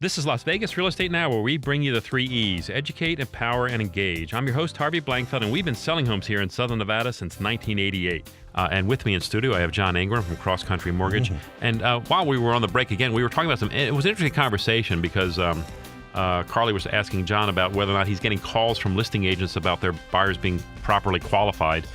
This is Las Vegas Real Estate Now, where we bring you the 3 E's: educate, empower, and engage. I'm your host, Harvey Blankfeld, and we've been selling homes here in Southern Nevada since 1988. And with me in studio, I have John Ingram from CrossCountry Mortgage. And while we were on the break again, we were talking about it was an interesting conversation because Carly was asking John about whether or not he's getting calls from listing agents about their buyers being properly qualified.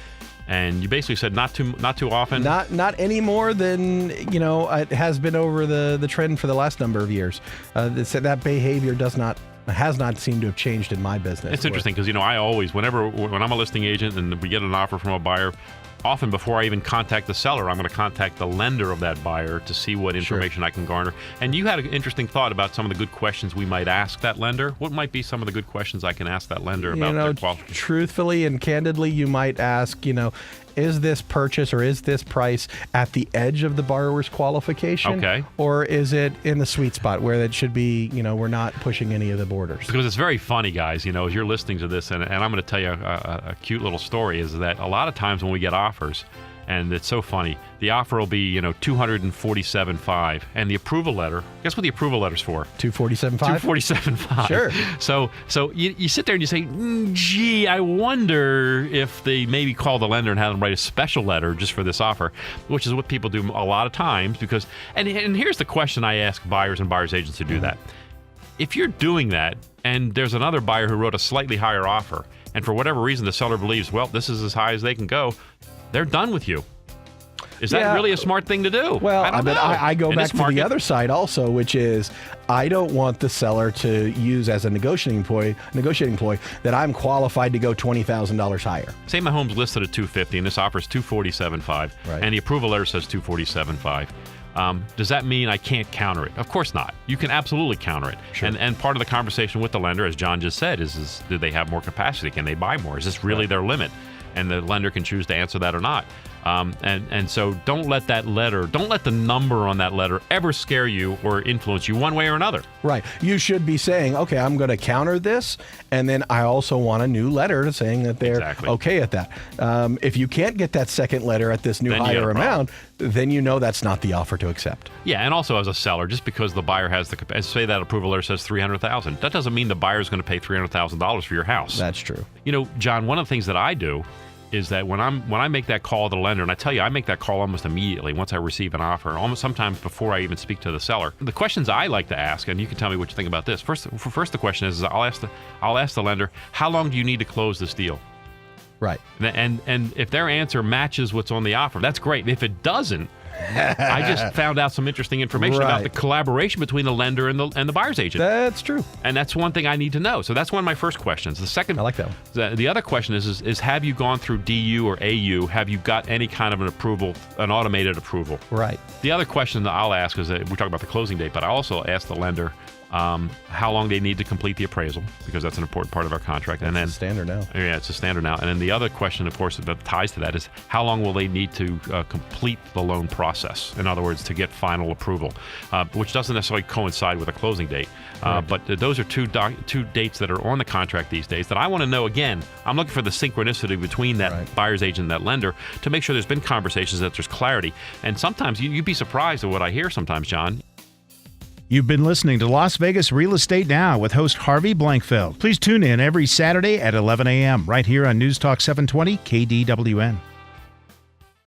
And you basically said not too often. Not any more than it has been over the trend for the last number of years. That behavior has not seemed to have changed in my business. It's interesting because I always, when I'm a listing agent and we get an offer from a buyer, often before I even contact the seller, I'm going to contact the lender of that buyer to see what information I can garner. And you had an interesting thought about some of the good questions we might ask that lender. What might be some of the good questions I can ask that lender about their qualification? Truthfully and candidly, you might ask, is this purchase or is this price at the edge of the borrower's qualification? Okay. Or is it in the sweet spot where it should be, we're not pushing any of the borders? Because it's very funny, guys, as you're listening to this, and I'm going to tell you a cute little story, is that a lot of times when we get offers, and it's so funny, the offer will be, $247,500, and the approval letter, guess what the approval letter's for? $247,500? $247,500. Sure. So you sit there and you say, gee, I wonder if they maybe call the lender and have them write a special letter just for this offer, which is what people do a lot of times because, and here's the question I ask buyers and buyers agents who do that. If you're doing that and there's another buyer who wrote a slightly higher offer, and for whatever reason the seller believes, well, this is as high as they can go, they're done with you. Is that really a smart thing to do? Well, I go back to the other side also, which is I don't want the seller to use as a negotiating ploy that I'm qualified to go $20,000 higher. Say my home's listed at $250,000 and this offer is $247,500, and the approval letter says $247,500. Does that mean I can't counter it? Of course not. You can absolutely counter it. Sure. And part of the conversation with the lender, as John just said, is do they have more capacity? Can they buy more? Is this really their limit? And the lender can choose to answer that or not. And so don't let the number on that letter ever scare you or influence you one way or another. Right. You should be saying, okay, I'm going to counter this, and then I also want a new letter saying that they're okay at that. If you can't get that second letter at this new higher amount, then that's not the offer to accept. Yeah, and also as a seller, just because the buyer has say that approval letter says $300,000, that doesn't mean the buyer's going to pay $300,000 for your house. That's true. John, one of the things that I do is that when I make that call to the lender, and I tell you, I make that call almost immediately once I receive an offer, almost sometimes before I even speak to the seller. The questions I like to ask, and you can tell me what you think about this. First the question is I'll ask the lender, how long do you need to close this deal? Right. And if their answer matches what's on the offer, that's great. If it doesn't, I just found out some interesting information about the collaboration between the lender and the buyer's agent. That's true. And that's one thing I need to know. So that's one of my first questions. The second, I like that one. The other question is have you gone through DU or AU? Have you got any kind of an approval, an automated approval? Right. The other question that I'll ask is that we talk about the closing date, but I also ask the lender how long they need to complete the appraisal, because that's an important part of our contract. That's the standard now. Yeah, it's a standard now. And then the other question, of course, that ties to that is how long will they need to complete the loan process? In other words, to get final approval, which doesn't necessarily coincide with a closing date. But those are two dates that are on the contract these days that I want to know. Again, I'm looking for the synchronicity between that buyer's agent and that lender to make sure there's been conversations, that there's clarity. And sometimes you'd be surprised at what I hear sometimes, John. You've been listening to Las Vegas Real Estate Now with host Harvey Blankfeld. Please tune in every Saturday at 11 a.m. right here on News Talk 720 KDWN.